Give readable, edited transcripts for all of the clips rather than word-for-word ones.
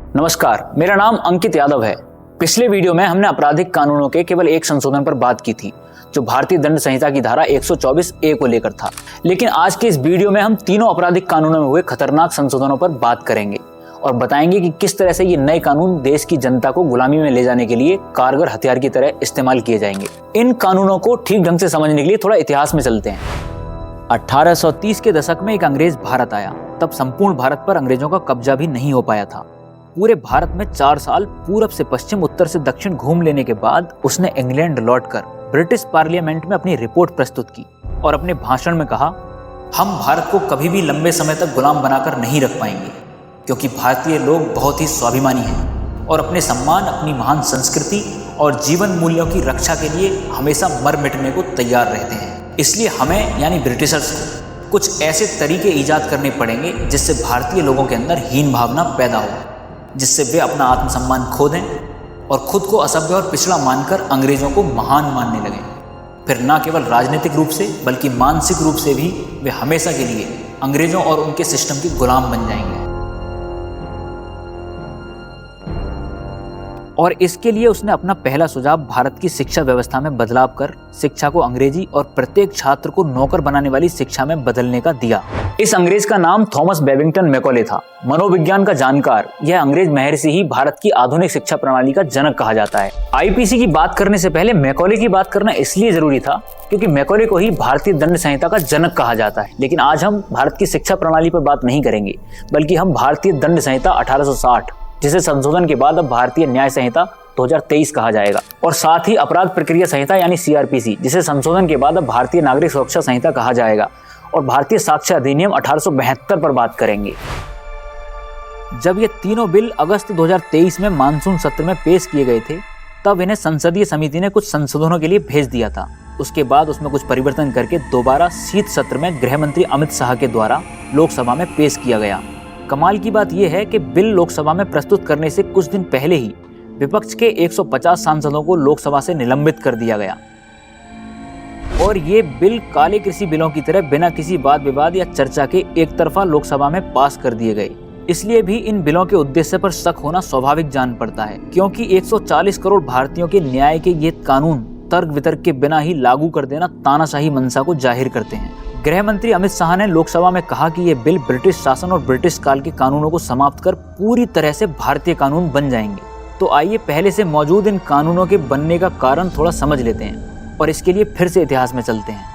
नमस्कार, मेरा नाम अंकित यादव है। पिछले वीडियो में हमने आपराधिक कानूनों के केवल एक संशोधन पर बात की थी, जो भारतीय दंड संहिता की धारा 124A को लेकर था। लेकिन आज के इस वीडियो में हम तीनों आपराधिक कानूनों में हुए खतरनाक संशोधनों पर बात करेंगे और बताएंगे कि किस तरह से ये नए कानून देश की जनता को गुलामी में ले जाने के लिए कारगर हथियार की तरह इस्तेमाल किए जाएंगे। इन कानूनों को ठीक ढंग से समझने के लिए थोड़ा इतिहास में चलते हैं। 1830 के दशक में एक अंग्रेज भारत आया। तब संपूर्ण भारत पर अंग्रेजों का कब्जा भी नहीं हो पाया था। पूरे भारत में 4 साल पूरब से पश्चिम, उत्तर से दक्षिण घूम लेने के बाद उसने इंग्लैंड लौटकर ब्रिटिश पार्लियामेंट में अपनी रिपोर्ट प्रस्तुत की और अपने भाषण में कहा, हम भारत को कभी भी लंबे समय तक गुलाम बनाकर नहीं रख पाएंगे, क्योंकि भारतीय लोग बहुत ही स्वाभिमानी हैं और अपने सम्मान, अपनी महान संस्कृति और जीवन मूल्यों की रक्षा के लिए हमेशा मर मिटने को तैयार रहते हैं। इसलिए हमें यानी ब्रिटिशर्स को कुछ ऐसे तरीके ईजाद करने पड़ेंगे जिससे भारतीय लोगों के अंदर हीन भावना पैदा हो, जिससे वे अपना आत्मसम्मान खो दें और खुद को असभ्य और पिछड़ा मानकर अंग्रेजों को महान मानने लगें। फिर न केवल राजनीतिक रूप से बल्कि मानसिक रूप से भी वे हमेशा के लिए अंग्रेजों और उनके सिस्टम के गुलाम बन जाएंगे। और इसके लिए उसने अपना पहला सुझाव भारत की शिक्षा व्यवस्था में बदलाव कर शिक्षा को अंग्रेजी और प्रत्येक छात्र को नौकर बनाने वाली शिक्षा में बदलने का दिया। इस अंग्रेज का नाम थॉमस बेबिंगटन मैकॉले था। मनोविज्ञान का जानकार यह अंग्रेज महर्षि ही भारत की आधुनिक शिक्षा प्रणाली का जनक कहा जाता है। आईपीसी की बात करने से पहले मैकॉले की बात करना इसलिए जरूरी था क्योंकि मैकॉले को ही भारतीय दंड संहिता का जनक कहा जाता है। लेकिन आज हम भारत की शिक्षा प्रणाली पर बात नहीं करेंगे, बल्कि हम भारतीय दंड संहिता 1860, जिसे संशोधन के बाद अब भारतीय न्याय संहिता 2023 कहा जाएगा, और साथ ही अपराध प्रक्रिया संहिता यानी सीआरपीसी, जिसे संशोधन के बाद अब भारतीय नागरिक सुरक्षा संहिता कहा जाएगा, और भारतीय साक्ष्य अधिनियम 1872 पर बात करेंगे। जब ये तीनों बिल अगस्त 2023 में मानसून सत्र में पेश किए गए थे, तब इन्हें संसदीय समिति ने कुछ संशोधनों के लिए भेज दिया था। उसके बाद उसमें कुछ परिवर्तन करके दोबारा शीत सत्र में गृह मंत्री अमित शाह के द्वारा लोकसभा में पेश किया गया। कमाल की बात यह है कि बिल लोकसभा में प्रस्तुत करने से कुछ दिन पहले ही विपक्ष के 150 सांसदों को लोकसभा से निलंबित कर दिया गया और ये बिल काले कृषि बिलों की तरह बिना किसी वाद विवाद या चर्चा के एक तरफा लोकसभा में पास कर दिए गए। इसलिए भी इन बिलों के उद्देश्य पर शक होना स्वाभाविक जान पड़ता है, क्योंकि 140 करोड़ भारतीयों के न्याय के ये कानून तर्क वितर्क के बिना ही लागू कर देना तानाशाही मंशा को जाहिर करते हैं। गृह मंत्री अमित शाह ने लोकसभा में कहा कि ये बिल ब्रिटिश शासन और ब्रिटिश काल के कानूनों को समाप्त कर पूरी तरह से भारतीय कानून बन जाएंगे। तो आइए पहले से मौजूद इन कानूनों के बनने का कारण थोड़ा समझ लेते हैं और इसके लिए फिर से इतिहास में चलते हैं।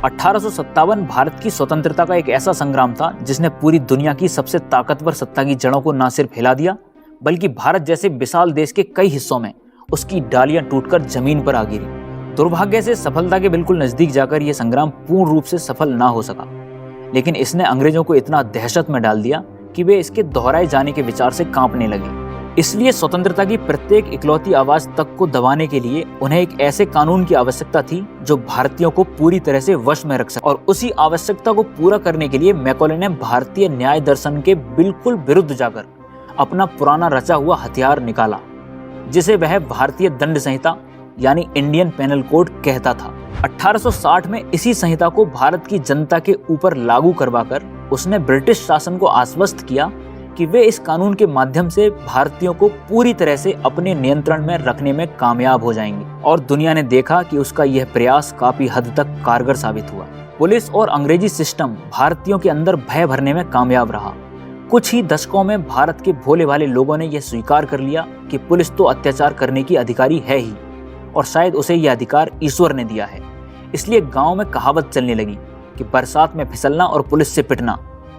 1857 भारत की स्वतंत्रता का एक ऐसा संग्राम था जिसने पूरी दुनिया की सबसे ताकतवर सत्ता की जड़ों को न सिर्फ हिला दिया, बल्कि भारत जैसे विशाल देश के कई हिस्सों में उसकी डालियां टूटकर जमीन पर आ गिरी। दुर्भाग्य से सफलता के बिल्कुल नजदीक जाकर यह संग्राम पूर्ण रूप से सफल ना हो सका, लेकिन इसने अंग्रेजों को इतना दहशत में डाल दिया कि वे इसके दोहराए जाने के विचार से कांपने लगे। इसलिए स्वतंत्रता की प्रत्येक इकलौती आवाज तक को दबाने के लिए उन्हें एक ऐसे कानून की आवश्यकता थी जो भारतीयों को पूरी तरह से वश में रख सके। और उसी आवश्यकता को पूरा करने के लिए मैकॉले ने भारतीय न्याय दर्शन के बिल्कुल विरुद्ध जाकर अपना पुराना रचा हुआ हथियार निकाला, जिसे वह भारतीय दंड संहिता यानी इंडियन पेनल कोड कहता था। 1860 में इसी संहिता को भारत की जनता के ऊपर लागू करवाकर उसने ब्रिटिश शासन को आश्वस्त किया कि वे इस कानून के माध्यम से भारतीयों को पूरी तरह से अपने नियंत्रण में रखने में कामयाब हो जाएंगे। और दुनिया ने देखा कि उसका यह प्रयास काफी हद तक कारगर साबित हुआ। पुलिस और अंग्रेजी सिस्टम भारतीयों के अंदर भय भरने में कामयाब रहा। कुछ ही दशकों में भारत के भोले भाले लोगों ने यह स्वीकार कर लिया कि पुलिस तो अत्याचार करने की अधिकारी है ही, और शायद उसे यह अधिकार ईश्वर ने दिया है। इसलिए गांव में कहावत चलने लगी कि बरसात में फिसलना और पुलिस से पिटना,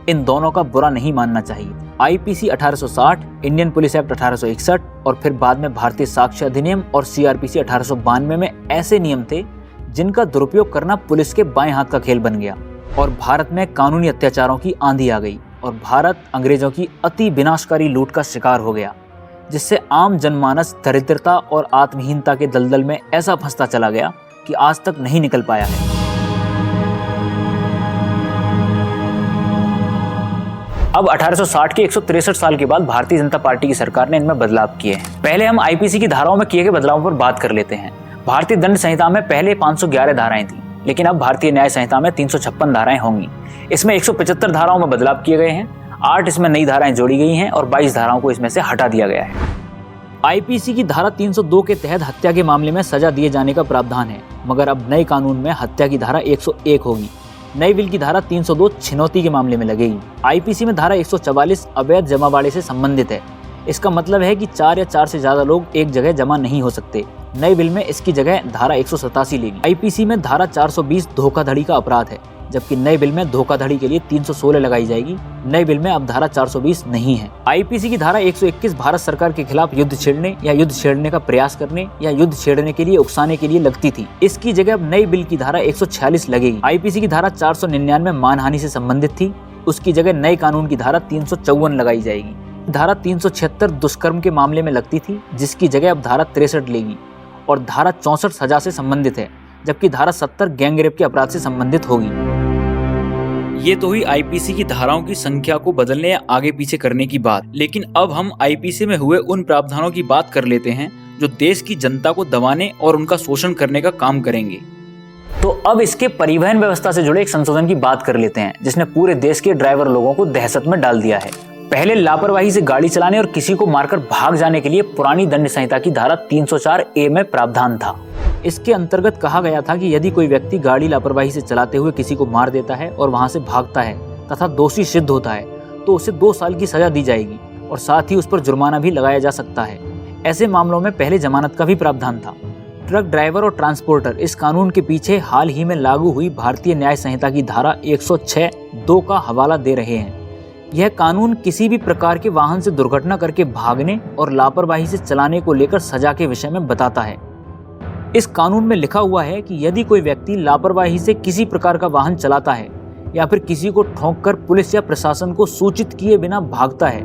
इन दोनों का बुरा नहीं मानना चाहिए। आईपीसी 1860, इंडियन पुलिस एक्ट 1861 और फिर बाद में भारतीय साक्ष्य अधिनियम और सीआरपीसी 1892 में ऐसे नियम थे जिनका दुरुपयोग करना पुलिस के बाएं हाथ का खेल बन गया और भारत में कानूनी अत्याचारों की आंधी आ गई और भारत अंग्रेजों की अति विनाशकारी लूट का शिकार हो गया, जिससे आम जनमानस दरिद्रता और आत्महीनता के दलदल में ऐसा फंसता चला गया कि आज तक नहीं निकल पाया है। अब 1860 के 163 साल के बाद भारतीय जनता पार्टी की सरकार ने इनमें बदलाव किए हैं। पहले हम आईपीसी की धाराओं में किए गए बदलावों पर बात कर लेते हैं। भारतीय दंड संहिता में पहले 511 धाराएं थी, लेकिन अब भारतीय न्याय संहिता में 356 धाराएं होंगी। इसमें 175 धाराओं में बदलाव किए गए हैं। 8 इसमें नई धाराएं जोड़ी गई हैं और 22 धाराओं को इसमें से हटा दिया गया है। आईपीसी की धारा 302 के तहत हत्या के मामले में सजा दिए जाने का प्रावधान है, मगर अब नए कानून में हत्या की धारा 101 होगी। नई बिल की धारा 302 छिनौती के मामले में लगेगी। आईपीसी में धारा 144 अवैध जमावाड़े से संबंधित है। इसका मतलब है कि 4 या 4 से ज्यादा लोग एक जगह जमा नहीं हो सकते। नई बिल में इसकी जगह धारा 187 लेगी। आईपीसी में धारा 420 धोखाधड़ी का अपराध है, जबकि नई बिल में धोखाधड़ी के लिए 316 लगाई जाएगी। नई बिल में अब धारा 420 नहीं है। आईपीसी की धारा 121 भारत सरकार के खिलाफ युद्ध छेड़ने या युद्ध छेड़ने का प्रयास करने या युद्ध छेड़ने के लिए उकसाने के लिए लगती थी। इसकी जगह अब नई बिल की धारा 146 लगेगी। आईपीसी की धारा 499 मानहानि से संबंधित थी, उसकी जगह नए कानून की धारा 354 लगाई जाएगी। धारा 376 दुष्कर्म के मामले में लगती थी, जिसकी जगह अब धारा 63 लेगी और धारा 64 सजा से संबंधित है, जबकि धारा 70 गैंगरेप के अपराध से संबंधित होगी। ये तो हुई आईपीसी की धाराओं की संख्या को बदलने या आगे पीछे करने की बात, लेकिन अब हम आईपीसी में हुए उन प्रावधानों की बात कर लेते हैं जो देश की जनता को दबाने और उनका शोषण करने का काम करेंगे। तो अब इसके परिवहन व्यवस्था से जुड़े एक संशोधन की बात कर लेते हैं, जिसने पूरे देश के ड्राइवर लोगों को दहशत में डाल दिया है। पहले लापरवाही से गाड़ी चलाने और किसी को मारकर भाग जाने के लिए पुरानी दंड संहिता की धारा 304A में प्रावधान था। इसके अंतर्गत कहा गया था कि यदि कोई व्यक्ति गाड़ी लापरवाही से चलाते हुए किसी को मार देता है और वहां से भागता है तथा दोषी सिद्ध होता है तो उसे 2 साल की सजा दी जाएगी और साथ ही उस पर जुर्माना भी लगाया जा सकता है। ऐसे मामलों में पहले जमानत का भी प्रावधान था। ट्रक ड्राइवर और ट्रांसपोर्टर इस कानून के पीछे हाल ही में लागू हुई भारतीय न्याय संहिता की धारा 106(2) का हवाला दे रहे हैं। यह कानून किसी भी प्रकार के वाहन से दुर्घटना करके भागने और लापरवाही से चलाने को लेकर सजा के विषय में बताता है। इस कानून में लिखा हुआ है कि यदि कोई व्यक्ति लापरवाही से किसी प्रकार का वाहन चलाता है या फिर किसी को ठोंककर पुलिस या प्रशासन को सूचित किए बिना भागता है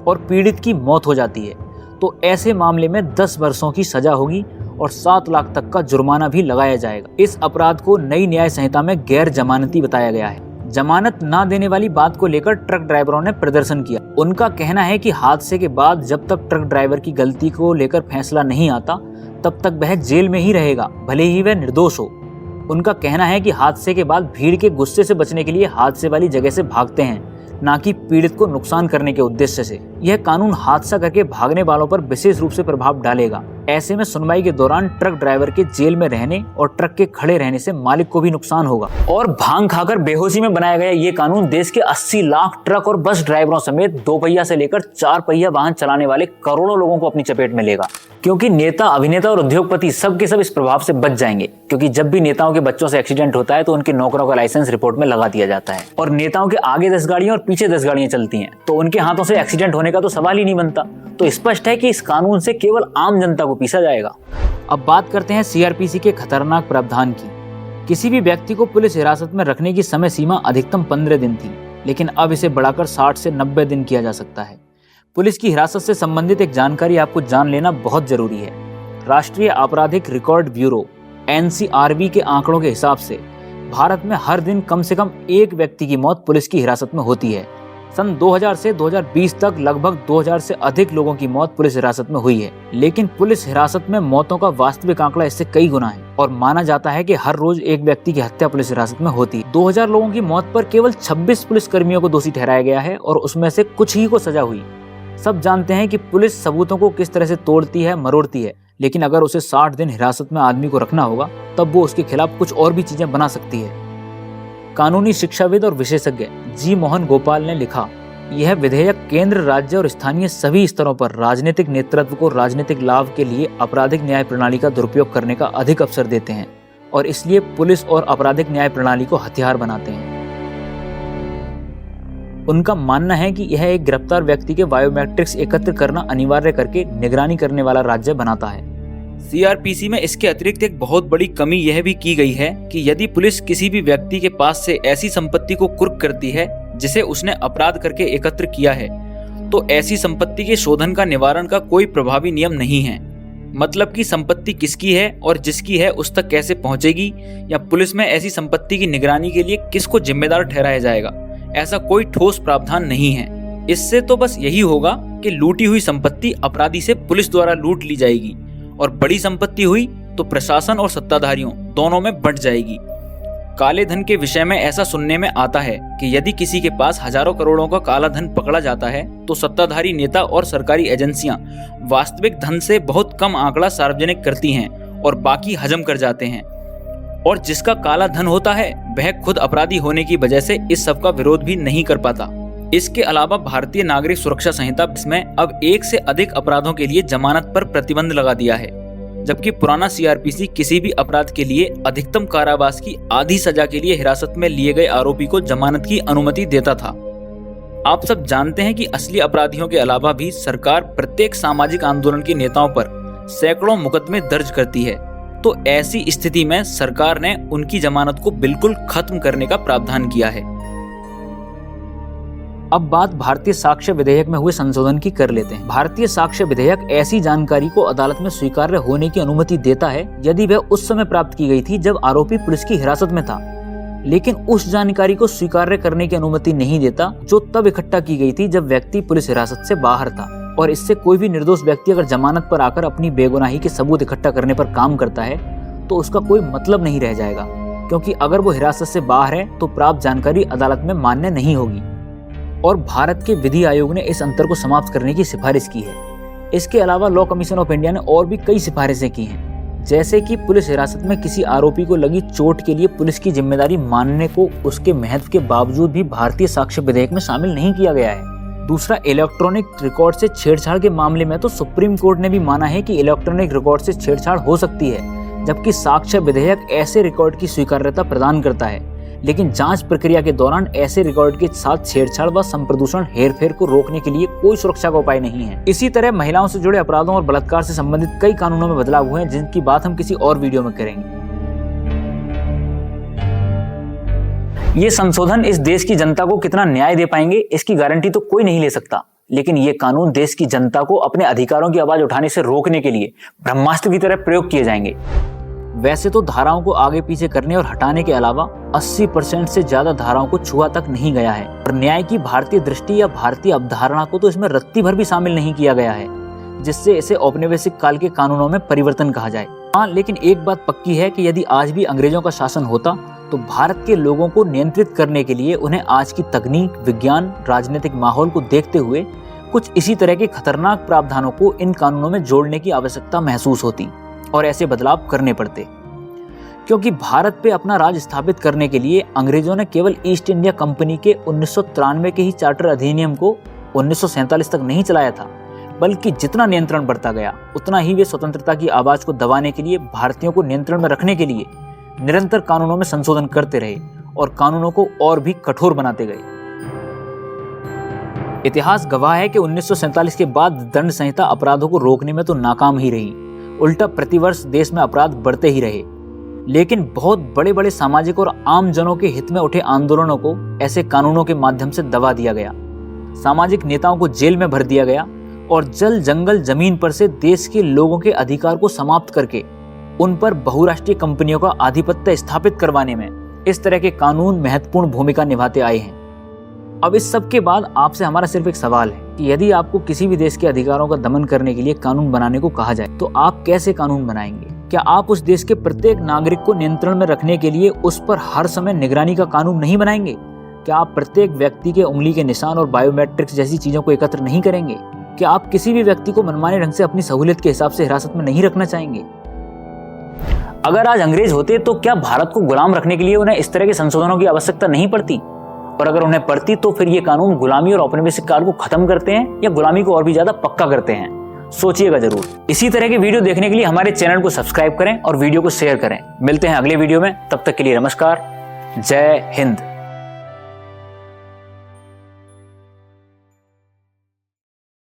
और पीड़ित की मौत हो जाती है, तो ऐसे मामले में 10 वर्षों की सजा होगी और 7 लाख तक का जुर्माना भी लगाया जाएगा। इस अपराध को नई न्याय संहिता में गैर जमानती बताया गया है। जमानत ना देने वाली बात को लेकर ट्रक ड्राइवरों ने प्रदर्शन किया। उनका कहना है कि हादसे के बाद जब तक ट्रक ड्राइवर की गलती को लेकर फैसला नहीं आता तब तक वह जेल में ही रहेगा, भले ही वह निर्दोष हो। उनका कहना है कि हादसे के बाद भीड़ के गुस्से से बचने के लिए हादसे वाली जगह से भागते हैं, ना कि पीड़ित को नुकसान करने के उद्देश्य से। यह कानून हादसा करके भागने वालों पर विशेष रूप से प्रभाव डालेगा। ऐसे में सुनवाई के दौरान ट्रक ड्राइवर के जेल में रहने और ट्रक के खड़े रहने से मालिक को भी नुकसान होगा। और भांग खाकर बेहोशी में बनाया गया ये कानून देश के 80 लाख ट्रक और बस ड्राइवरों समेत 2 पहिया से लेकर 4 पहिया वाहन चलाने वाले करोड़ों लोगों को अपनी चपेट में लेगा, क्योंकि नेता, अभिनेता और उद्योगपति सब के सब इस प्रभाव से बच जाएंगे। क्योंकि जब भी नेताओं के बच्चों से एक्सीडेंट होता है तो उनके नौकरों का लाइसेंस रिपोर्ट में लगा दिया जाता है और नेताओं के आगे 10 गाड़ियां और पीछे 10 गाड़ियां चलती हैं, तो उनके हाथों से एक्सीडेंट होने का तो सवाल ही नहीं बनता। तो स्पष्ट है कि इस कानून से केवल आम जनता को पीसा जाएगा। अब बात करते हैं सीआरपीसी के खतरनाक प्रावधान की। किसी भी व्यक्ति को पुलिस हिरासत में रखने की समय सीमा अधिकतम 15 दिन थी, लेकिन अब इसे बढ़ाकर 60 से 90 दिन किया जा सकता है। पुलिस की हिरासत से संबंधित एक जानकारी आपको जान लेना बहुत जरूरी है। राष्ट्रीय आपराधिक रिकॉर्ड ब्यूरो NCRB के आंकड़ों के हिसाब से भारत में हर दिन कम से कम 1 व्यक्ति की मौत पुलिस की हिरासत में होती है। सन 2000 से 2020 तक लगभग 2000 से अधिक लोगों की मौत पुलिस हिरासत में हुई है, लेकिन पुलिस हिरासत में मौतों का वास्तविक आंकड़ा इससे कई गुना है और माना जाता है कि हर रोज 1 व्यक्ति की हत्या पुलिस हिरासत में होती है। 2000 लोगों की मौत पर केवल 26 पुलिस कर्मियों को दोषी ठहराया गया है और उसमें से कुछ ही को सजा हुई। सब जानते हैं कि पुलिस सबूतों को किस तरह से तोड़ती है, मरोड़ती है, लेकिन अगर उसे 60 दिन हिरासत में आदमी को रखना होगा तब वो उसके खिलाफ कुछ और भी चीजें बना सकती है। कानूनी शिक्षाविद और विशेषज्ञ जी मोहन गोपाल ने लिखा, यह विधेयक केंद्र, राज्य और स्थानीय सभी स्तरों पर राजनीतिक नेतृत्व को राजनीतिक लाभ के लिए आपराधिक न्याय प्रणाली का दुरुपयोग करने का अधिक अवसर देते हैं और इसलिए पुलिस और आपराधिक न्याय प्रणाली को हथियार बनाते हैं। उनका मानना है कि यह एक गिरफ्तार व्यक्ति के बायोमेट्रिक्स एकत्र करना अनिवार्य करके निगरानी करने वाला राज्य बनाता है। सीआरपीसी में इसके अतिरिक्त एक बहुत बड़ी कमी यह भी की गई है कि यदि पुलिस किसी भी व्यक्ति के पास से ऐसी संपत्ति को कुर्क करती है जिसे उसने अपराध करके एकत्र किया है, तो ऐसी संपत्ति के शोधन का निवारण का कोई प्रभावी नियम नहीं है। मतलब कि संपत्ति किसकी है और जिसकी है उस तक कैसे पहुंचेगी, या पुलिस में ऐसी संपत्ति की निगरानी के लिए किसको जिम्मेदार ठहराया जाएगा, ऐसा कोई ठोस प्रावधान नहीं है। इससे तो बस यही होगा कि लूटी हुई संपत्ति अपराधी से पुलिस द्वारा लूट ली जाएगी और बड़ी संपत्ति हुई तो प्रशासन और सत्ताधारियों दोनों में बंट जाएगी। काले धन के विषय में ऐसा सुनने में आता है कि यदि किसी के पास हजारों करोड़ों का काला धन पकड़ा जाता है तो सत्ताधारी नेता और सरकारी एजेंसियां वास्तविक धन से बहुत कम आंकड़ा सार्वजनिक करती हैं और बाकी हजम कर जाते हैं। और जिसका काला धन होता है वह खुद अपराधी होने की वजह से इस सब का विरोध भी नहीं कर पाता। इसके अलावा भारतीय नागरिक सुरक्षा संहिता में अब 1 से अधिक अपराधों के लिए जमानत पर प्रतिबंध लगा दिया है, जबकि पुराना सीआरपीसी किसी भी अपराध के लिए अधिकतम कारावास की आधी सजा के लिए हिरासत में लिए गए आरोपी को जमानत की अनुमति देता था। आप सब जानते हैं कि असली अपराधियों के अलावा भी सरकार प्रत्येक सामाजिक आंदोलन के नेताओं पर सैकड़ों मुकदमे दर्ज करती है। तो ऐसी स्थिति में सरकार ने उनकी जमानत को बिल्कुल खत्म करने का प्रावधान किया है। अब बात भारतीय साक्ष्य विधेयक में हुए संशोधन की कर लेते हैं। भारतीय साक्ष्य विधेयक ऐसी जानकारी को अदालत में स्वीकार्य होने की अनुमति देता है यदि वह उस समय प्राप्त की गई थी जब आरोपी पुलिस की हिरासत में था, लेकिन उस जानकारी को स्वीकार्य करने की अनुमति नहीं देता जो तब इकट्ठा की गई थी जब व्यक्ति पुलिस हिरासत से बाहर था। और इससे कोई भी निर्दोष व्यक्ति अगर जमानत पर आकर अपनी बेगुनाही के सबूत इकट्ठा करने पर काम करता है तो उसका कोई मतलब नहीं रह जाएगा, क्योंकि अगर वो हिरासत से बाहर है तो प्राप्त जानकारी अदालत में मान्य नहीं होगी। और भारत के विधि आयोग ने इस अंतर को समाप्त करने की सिफारिश की है। इसके अलावा लॉ कमीशन ऑफ इंडिया ने और भी कई सिफारिशें की हैं, जैसे कि पुलिस हिरासत में किसी आरोपी को लगी चोट के लिए पुलिस की जिम्मेदारी मानने को उसके महत्व के बावजूद भी भारतीय साक्ष्य विधेयक में शामिल नहीं किया गया है। दूसरा, इलेक्ट्रॉनिक रिकॉर्ड से छेड़छाड़ के मामले में तो सुप्रीम कोर्ट ने भी माना है कि इलेक्ट्रॉनिक रिकॉर्ड से छेड़छाड़ हो सकती है, जबकि साक्ष्य विधेयक ऐसे रिकॉर्ड की स्वीकार्यता प्रदान करता है, लेकिन जांच प्रक्रिया के दौरान ऐसे रिकॉर्ड के साथ छेड़छाड़ व संप्रदूषण हेरफेर को रोकने के लिए कोई सुरक्षा का उपाय नहीं है। इसी तरह महिलाओं से जुड़े अपराधों और बलात्कार से संबंधित कई कानूनों में बदलाव हुए हैं, जिनकी बात हम किसी और वीडियो में करेंगे। ये संशोधन इस देश की जनता को कितना न्याय दे पाएंगे इसकी गारंटी तो कोई नहीं ले सकता, लेकिन ये कानून देश की जनता को अपने अधिकारों की आवाज उठाने से रोकने के लिए ब्रह्मास्त्र की तरह प्रयोग किए जाएंगे। वैसे तो धाराओं को आगे पीछे करने और हटाने के अलावा 80% से ज्यादा धाराओं को छुआ तक नहीं गया है, और न्याय की भारतीय दृष्टि या भारतीय अवधारणा को तो इसमें रत्ती भर भी शामिल नहीं किया गया है, जिससे इसे औपनिवेशिक काल के कानूनों में परिवर्तन कहा जाए। हाँ, लेकिन एक बात पक्की है कि यदि आज भी अंग्रेजों का शासन होता तो भारत के लोगों को नियंत्रित करने के लिए उन्हें आज की तकनीक, विज्ञान, राजनीतिक माहौल को देखते हुए कुछ इसी तरह के खतरनाक प्रावधानों को इन कानूनों में जोड़ने की आवश्यकता महसूस होती और ऐसे बदलाव करने पड़ते, क्योंकि भारत पे अपना राज स्थापित करने के लिए अंग्रेजों ने केवल ईस्ट इंडिया कंपनी के 1993 के ही चार्टर अधिनियम को 1947 तक नहीं चलाया था, बल्कि जितना नियंत्रण बढ़ता गया उतना ही वे स्वतंत्रता की आवाज को दबाने के लिए, भारतीयों को नियंत्रण में रखने के लिए निरंतर कानूनों में संशोधन करते रहे और कानूनों को और भी कठोर बनाते गए। इतिहास गवाह है कि 1947 के बाद दंड संहिता अपराधों को रोकने में तो नाकाम ही रही, उल्टा प्रतिवर्ष देश में अपराध बढ़ते ही रहे। लेकिन बहुत बड़े बड़े सामाजिक और आम जनों के हित में उठे आंदोलनों को ऐसे कानूनों के माध्यम से दबा दिया गया, सामाजिक नेताओं को जेल में भर दिया गया और जल जंगल जमीन पर से देश के लोगों के अधिकार को समाप्त करके उन पर बहुराष्ट्रीय कंपनियों का आधिपत्य स्थापित करवाने में इस तरह के कानून महत्वपूर्ण भूमिका निभाते आए हैं। अब इस सब के बाद आपसे हमारा सिर्फ एक सवाल है कि यदि आपको किसी भी देश के अधिकारों का दमन करने के लिए कानून बनाने को कहा जाए तो आप कैसे कानून बनाएंगे? क्या आप उस देश के प्रत्येक नागरिक को नियंत्रण में रखने के लिए उस पर हर समय निगरानी का कानून नहीं बनाएंगे? क्या आप प्रत्येक व्यक्ति के उंगली के निशान और बायोमेट्रिक्स जैसी चीजों को एकत्र नहीं करेंगे? क्या आप किसी भी व्यक्ति को मनमाने ढंग से अपनी सहूलियत के हिसाब से हिरासत में नहीं रखना चाहेंगे? अगर आज अंग्रेज होते तो क्या भारत को गुलाम रखने के लिए उन्हें इस तरह के संशोधनों की आवश्यकता नहीं पड़ती? और अगर उन्हें पड़ती तो फिर ये कानून गुलामी और औपनिवेशिक काल को खत्म करते हैं या गुलामी को और भी ज्यादा पक्का करते हैं? सोचिएगा जरूर। इसी तरह के वीडियो देखने के लिए हमारे चैनल को सब्सक्राइब करें और वीडियो को शेयर करें। मिलते हैं अगले वीडियो में, तब तक के लिए नमस्कार, जय हिंद।